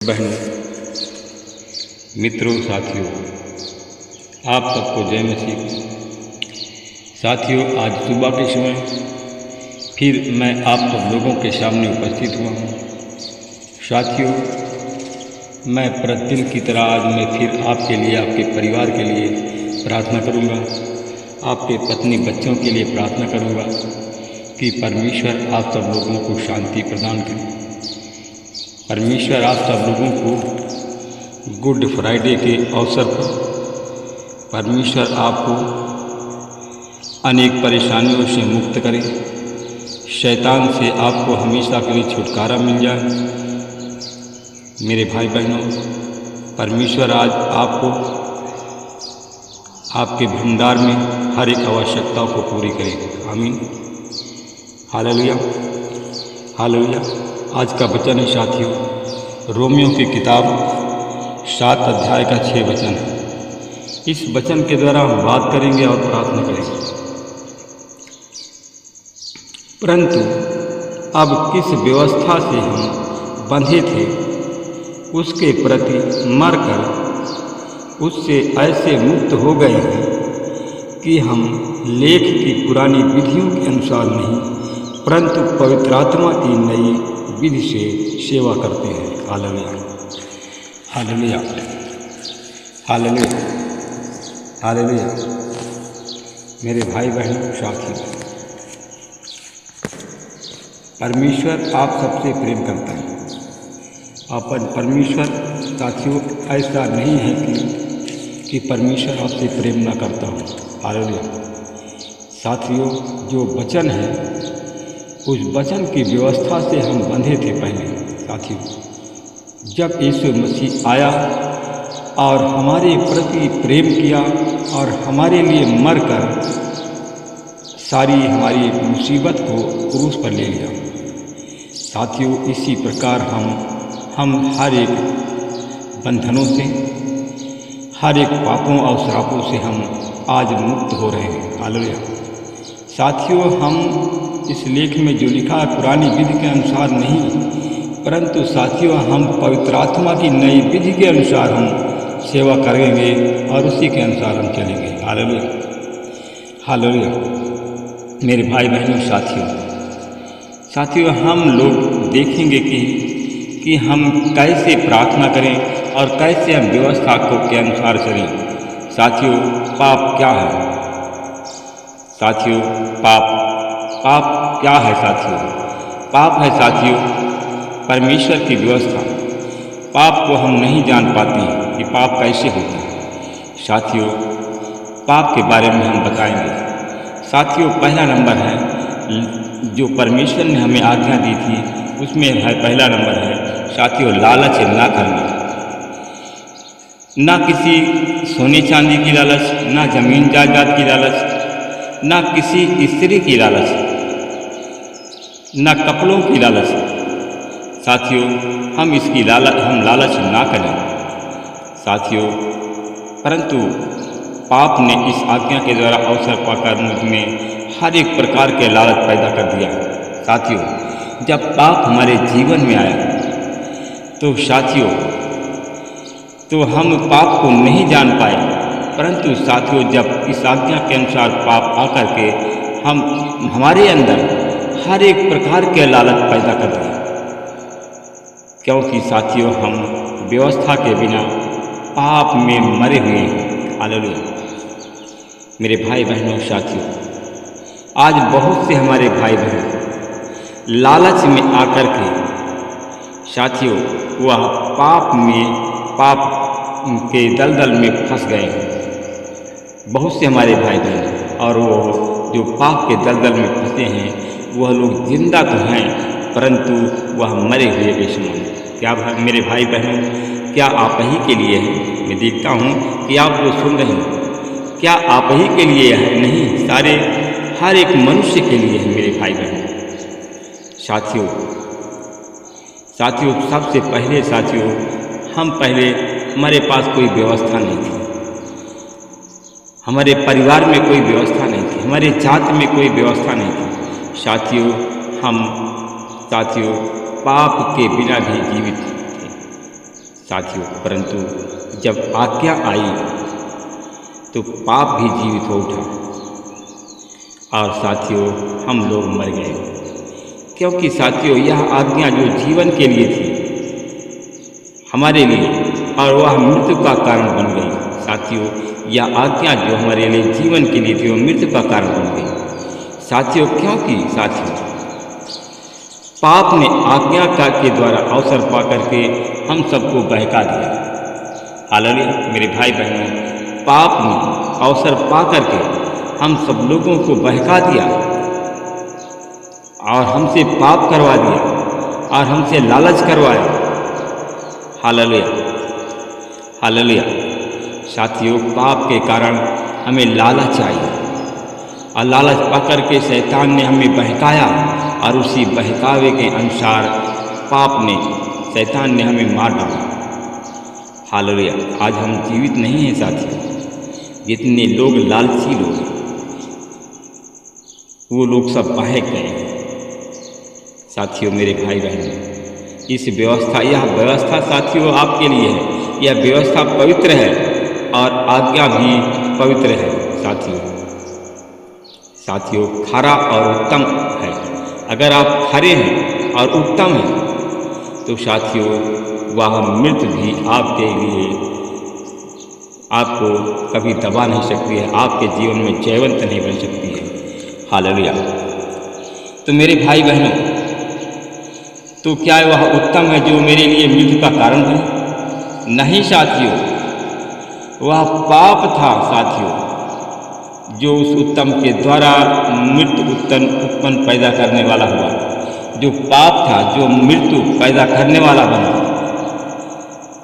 बहनों, मित्रों, साथियों, आप सबको जय मसीह। साथियों, आज सुबह के समय फिर मैं आप सब लोगों के सामने उपस्थित हुआ हूँ। साथियों, मैं प्रतिदिन की तरह आज मैं फिर आपके लिए, आपके परिवार के लिए प्रार्थना करूँगा, आपके पत्नी बच्चों के लिए प्रार्थना करूँगा कि परमेश्वर आप सब लोगों को शांति प्रदान करे। परमेश्वर आप सब लोगों को गुड फ्राइडे के अवसर पर परमेश्वर आपको अनेक परेशानियों से मुक्त करे, शैतान से आपको हमेशा के लिए छुटकारा मिल जाए। मेरे भाई बहनों, परमेश्वर आज आपको आपके भंडार में हर एक आवश्यकता को पूरी करे। आमीन। Hallelujah, hallelujah. आज का वचन है साथियों, रोमियो की किताब 7 अध्याय का 6 वचन है। इस वचन के द्वारा हम बात करेंगे और प्रार्थना करेंगे। परंतु अब किस व्यवस्था से हम बंधे थे, उसके प्रति मरकर उससे ऐसे मुक्त हो गए हैं कि हम लेख की पुरानी विधियों के अनुसार नहीं, परंतु पवित्र आत्मा की नई विधि से सेवा करते हैं। Hallelujah, hallelujah, hallelujah, hallelujah. मेरे भाई बहनों, साथियों, परमेश्वर आप सबसे प्रेम करता है। अपन परमेश्वर साथियों ऐसा नहीं है कि परमेश्वर आपसे प्रेम ना करता हो। हालेलुया। साथियों, जो वचन है उस वचन की व्यवस्था से हम बंधे थे पहले। साथियों, जब यीशु मसीह आया और हमारे प्रति प्रेम किया और हमारे लिए मरकर सारी हमारी मुसीबत को क्रूस पर ले लिया। साथियों, इसी प्रकार हम हर एक बंधनों से, हर एक पापों और श्रापों से हम आज मुक्त हो रहे हैं। हालेलुया। साथियों, हम इस लेख में जो लिखा है पुरानी विधि के अनुसार नहीं, परंतु साथियों हम पवित्र आत्मा की नई विधि के अनुसार हम सेवा करेंगे और उसी के अनुसार हम चलेंगे। Hallelujah, hallelujah. मेरे भाई बहनों, साथियों हम लोग देखेंगे कि हम कैसे प्रार्थना करें और कैसे हम व्यवस्था के अनुसार चलें। साथियों, पाप क्या है? साथियों, पाप क्या है? साथियों, पाप है साथियों परमेश्वर की व्यवस्था। पाप को हम नहीं जान पाते हैं कि पाप कैसे होता है। साथियों, पाप के बारे में हम बताएंगे। साथियों, पहला नंबर है जो परमेश्वर ने हमें आज्ञा दी थी, उसमें है पहला नंबर है साथियों लालच ना करना। ना किसी सोने चांदी की लालच, ना जमीन जायदाद की लालच, ना किसी स्त्री की लालच, ना कपड़ों की लालच। साथियों, हम लालच ना करें। साथियों, परंतु पाप ने इस आज्ञा के द्वारा अवसर पाकर मुझ में हर एक प्रकार के लालच पैदा कर दिया। साथियों, जब पाप हमारे जीवन में आया तो साथियों तो हम पाप को नहीं जान पाए, परंतु साथियों जब इस आज्ञा के अनुसार पाप आकर के हमारे अंदर हर एक प्रकार के लालच पैदा कर दिया। क्योंकि साथियों हम व्यवस्था के बिना पाप में मरे हुए हैं। हालेलुया। मेरे भाई बहनों, साथियों आज बहुत से हमारे भाई बहन लालच में आकर के साथियों वह पाप के दलदल में फंस गए हैं। बहुत से हमारे भाई बहन और वो जो पाप के दलदल में फंसे हैं वह लोग जिंदा तो हैं, परंतु वह मरे हुए के समान। क्या मेरे भाई बहनों, क्या आप ही के लिए है? मैं देखता हूँ कि आप जो सुन रहे हैं, क्या आप ही के लिए है? नहीं, सारे हर एक मनुष्य के लिए है मेरे भाई बहन। साथियों, सबसे पहले साथियों हमारे पास कोई व्यवस्था नहीं थी, हमारे परिवार में कोई व्यवस्था नहीं थी, हमारे जात में कोई व्यवस्था नहीं थी। साथियों पाप के बिना भी जीवित थे। साथियों, परंतु जब आज्ञा आई तो पाप भी जीवित हो उठा और साथियों हम लोग मर गए, क्योंकि साथियों यह आज्ञा जो जीवन के लिए थी हमारे लिए, और वह मृत्यु का कारण बन गई। साथियों यह आज्ञा जो हमारे लिए जीवन के लिए थी वह मृत्यु का कारण बन गई। साथियों क्योंकि साथियों पाप ने आज्ञा का के द्वारा अवसर पा करके हम सबको बहका दिया। हालेलुया मेरे भाई बहनों, पाप ने अवसर पा करके हम सब लोगों को बहका दिया और हमसे पाप करवा दिया और हमसे लालच करवाया। Hallelujah hallelujah. साथियों पाप के कारण हमें लालच आई और लालच पाकर के शैतान ने हमें बहकाया और उसी बहकावे के अनुसार पाप ने शैतान ने हमें मार डाला। हालेलुया। आज हम जीवित नहीं हैं साथियों। जितने लोग लालची लोग वो लोग सब बहक गए साथियों। मेरे भाई बहन, इस व्यवस्था यह व्यवस्था साथियों आपके लिए है। यह व्यवस्था पवित्र है और आज्ञा भी पवित्र है साथियों खरा और उत्तम है। अगर आप खरे हैं और उत्तम हैं तो साथियों वह मृत्यु भी आपके लिए आपको कभी दबा नहीं सकती है, आपके जीवन में जयवंत नहीं बन सकती है। हालेलुया। तो मेरे भाई बहनों, तो क्या वह उत्तम है जो मेरे लिए मृत्यु का कारण बने? नहीं साथियों, वह पाप था साथियों जो उस उत्तम के द्वारा मृत्यु उत्पन्न पैदा करने वाला हुआ। जो पाप था जो मृत्यु पैदा करने वाला बना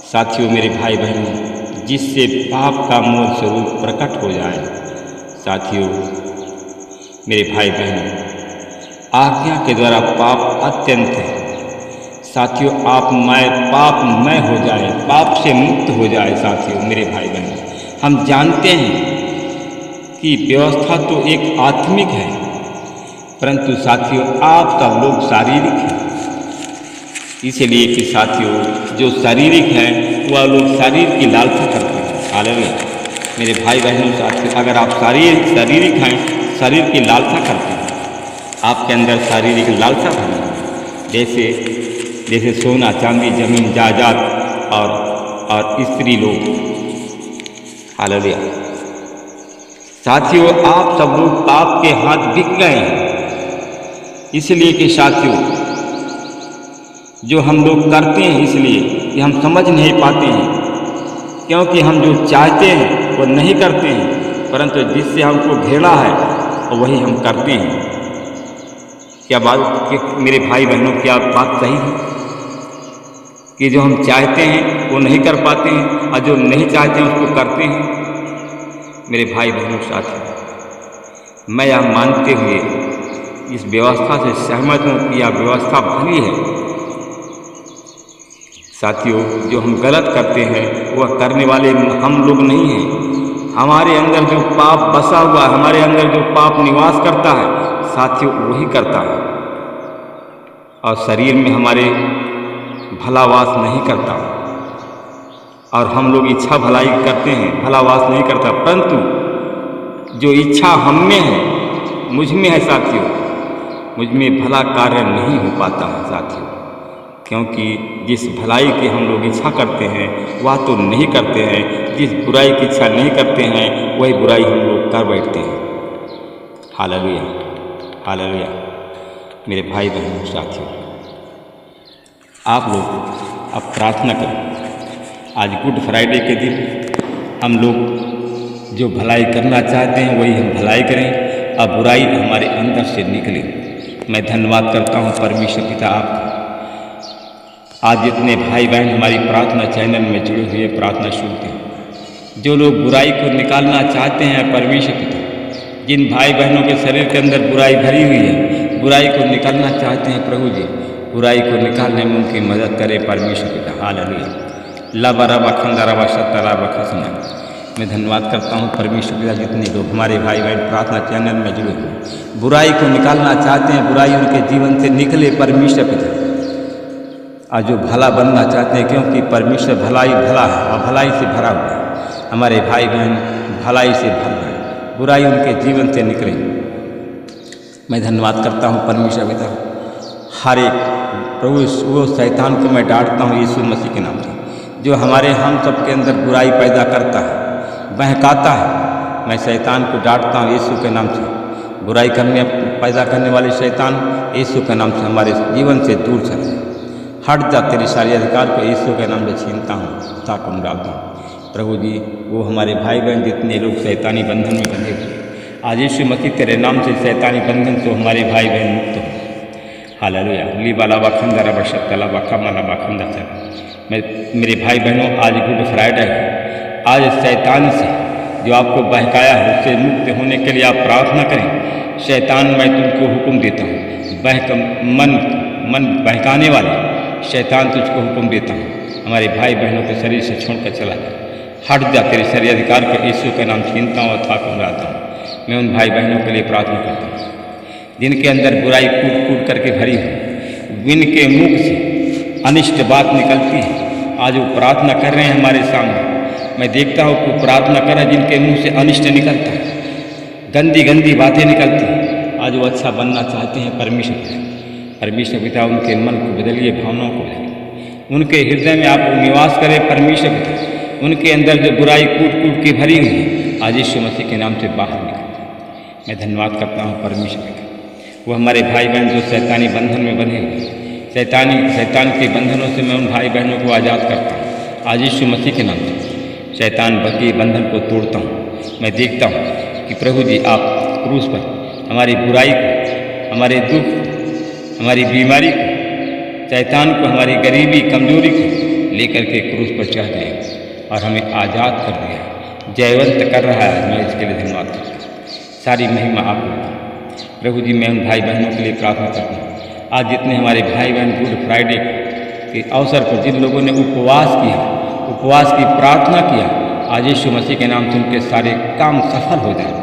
साथियों। मेरे भाई बहनों, जिससे पाप का मूल स्वरूप प्रकट हो जाए साथियों। मेरे भाई बहनों, आज्ञा के द्वारा पाप अत्यंत है साथियों। पापमय हो जाए, पाप से मुक्त हो जाए साथियों। मेरे भाई बहनों, हम जानते हैं कि व्यवस्था तो एक आत्मिक है, परंतु साथियों आप सब लोग शारीरिक हैं। इसलिए कि साथियों जो शारीरिक है वह लोग शरीर की लालसा करते हैं। हालेलुया मेरे भाई बहनों, साथियों अगर आप शारीरिक हैं, शरीर की लालसा करते हैं, आपके अंदर शारीरिक लालसा भरी जैसे सोना चांदी जमीन जायदाद और स्त्री लोग। हालेलुया साथियों आप सब लोग पाप के हाथ बिक गए हैं। इसलिए कि साथियों जो हम लोग करते हैं इसलिए कि हम समझ नहीं पाते हैं, क्योंकि हम जो चाहते हैं वो नहीं करते हैं, परंतु जिससे हमको घेरा है वही हम करते हैं। क्या बात मेरे भाई बहनों, क्या बात सही है कि जो हम चाहते हैं वो नहीं कर पाते हैं और जो नहीं चाहते हैं उसको करते हैं? मेरे भाई बहनों साथियों, मैं यह मानते हुए इस व्यवस्था से सहमत हूँ कि यह व्यवस्था भली है साथियों। जो हम गलत करते हैं वह करने वाले हम लोग नहीं हैं। हमारे अंदर जो पाप बसा हुआ है, हमारे अंदर जो पाप निवास करता है साथियों वही करता है, और शरीर में हमारे भलावास नहीं करता। और हम लोग इच्छा भलाई करते हैं, भलावास नहीं करता, परंतु जो इच्छा हम में है, मुझ में है साथियों, मुझ में भला कार्य नहीं हो पाता है साथियों। क्योंकि जिस भलाई की हम लोग इच्छा करते हैं वह तो नहीं करते हैं, जिस बुराई की इच्छा नहीं करते हैं वही बुराई हम लोग कर बैठते हैं। हालेलुया हालेलुया मेरे भाई बहनों साथियों, आप लोग अब प्रार्थना करें। आज गुड फ्राइडे के दिन हम लोग जो भलाई करना चाहते हैं वही हम भलाई करें और बुराई हमारे अंदर से निकले। मैं धन्यवाद करता हूँ परमेश्वर पिता आपका। आज जितने भाई बहन हमारी प्रार्थना चैनल में जुड़े हुए प्रार्थना सुनते हैं, जो लोग बुराई को निकालना चाहते हैं परमेश्वर पिता, जिन भाई बहनों के शरीर के अंदर बुराई भरी हुई है, बुराई को निकालना चाहते हैं प्रभु जी, बुराई को निकालने में उनकी मदद करे परमेश्वर पिता। हालेलुया लाबराबा खंदाराबा सत्ताराबा खसना। मैं धन्यवाद करता हूँ परमेश्वर पिता, जितने लोग हमारे भाई बहन प्रार्थना चैनल में जुड़े हुए बुराई को निकालना चाहते हैं, बुराई उनके जीवन से निकले परमेश्वर पिता, आज जो भला बनना चाहते हैं, क्योंकि परमेश्वर भलाई भला है और भलाई से भरा हुआ है। हमारे भाई बहन भलाई से भर गए, बुराई उनके जीवन से निकले। मैं धन्यवाद करता हूँ परमेश्वर पिता, हर एक प्रभु वो शैतान को मैं डांटता हूँ यीशु मसीह के नाम से, जो हमारे हम सब के अंदर बुराई पैदा करता है, बहकाता है। मैं शैतान को डांटता हूँ यीशु के नाम से। बुराई करने पैदा करने वाले शैतान यीशु के नाम से हमारे जीवन से दूर चले, हट जा, तेरी सारी अधिकार को यीशु के नाम से छीनता हूँ, ताकम डालता हूँ। प्रभु जी, वो हमारे भाई बहन जितने लोग शैतानी बंधन में बंधे हुए, आज यीशु मसीह तेरे नाम से शैतानी बंधन से हमारे भाई बहन मुक्त हो। हालेलुया। ली बाला बाखंदा रबा शक्तला बाखा माला बाखंदा सर। मेरे भाई बहनों, आज गुड फ्राइडे है। आज शैतान से जो आपको बहकाया है उससे मुक्त होने के लिए आप प्रार्थना करें। शैतान, मैं तुमको हुक्म देता हूँ, मन बहकाने वाले शैतान तुझको हुक्म देता हूँ, हमारे भाई बहनों के शरीर से छोड़कर चला जा, हट जा, तेरे शरीर अधिकार को यीशु का नाम छीनता हूँ और थाक उड़ाता हूँ। मैं उन भाई बहनों के लिए प्रार्थना करता हूँ जिनके अंदर बुराई कूट कूट करके भरी है, जिनके मुख से अनिष्ट बात निकलती है, आज वो प्रार्थना कर रहे हैं हमारे सामने। मैं देखता हूँ कि प्रार्थना कर रहे हैं जिनके मुँह से अनिष्ट निकलता है, गंदी गंदी बातें निकलती हैं, आज वो अच्छा बनना चाहते हैं। परमेश्वर पिता उनके मन को बदलिए, भावनाओं को बदलिए, उनके हृदय में आप निवास करें। परमेश्वर पिता, उनके अंदर जो बुराई कूट कूट के भरी हुई है, आज यीशु मसीह के नाम से बाहर निकल। मैं धन्यवाद करता हूँ परमेश्वर पिता, वो हमारे भाई बहन जो शैतानी बंधन में बंधे हुए, शैतान के बंधनों से मैं उन भाई बहनों को आज़ाद करता हूँ आज यीशु मसीह के नाम से। शैतान के बंधन को तोड़ता हूँ। मैं देखता हूँ कि प्रभु जी आप क्रूस पर हमारी बुराई को, हमारे दुख, हमारी बीमारी को, शैतान को, हमारी गरीबी कमजोरी को लेकर के क्रूस पर चढ़ गए और हमें आज़ाद कर दिया, जयवंत कर रहा है। मैं इसके लिए धन्यवाद करता हूँ। सारी महिमा आपको प्रभु जी। मैं उन भाई बहनों के लिए प्रार्थना करता हूँ आज जितने हमारे भाई बहन गुड फ्राइडे के अवसर पर जिन लोगों ने उपवास किया, उपवास की प्रार्थना किया, आज यीशु मसीह के नाम से उनके सारे काम सफल हो जाए।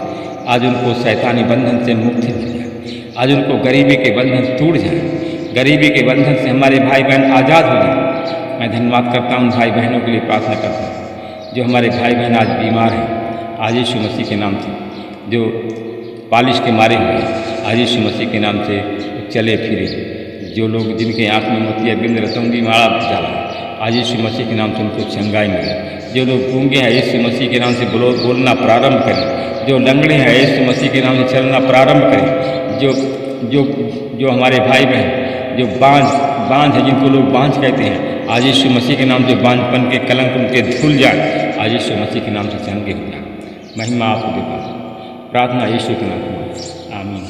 आज उनको शैतानी बंधन से मुक्ति मिल जाए, आज उनको गरीबी के बंधन टूट जाए, गरीबी के बंधन से हमारे भाई बहन आज़ाद हो जाए। मैं धन्यवाद करता हूँ भाई बहनों के लिए प्रार्थना करता हूँ जो हमारे भाई बहन आज बीमार हैं, आज यीशु मसीह के नाम से, जो पालिश के मारे हुए, आज यीशु मसीह के नाम से चले फिरे, जो लोग जिनके आँख में मोतिया बिंद रतंगी माला डाला, आज यीशु मसीह के नाम से उनको चंगाई मिले। जो लोग गूंगे हैं, यीशु मसीह के नाम से बोलना प्रारंभ करें। जो लंगड़े हैं, यीशु मसीह के नाम से चलना प्रारंभ करें। जो हमारे भाई बहन जो बांझ है, जिनको लोग बांझ कहते हैं, आज यीशु मसीह के नाम से बांझपन के कलंक उनके धुल जाए, आज यीशु मसीह के नाम से चंगे हो जाए। महिमा आपको देता हूँ, प्रार्थना यीशु के नाम में, आमीन।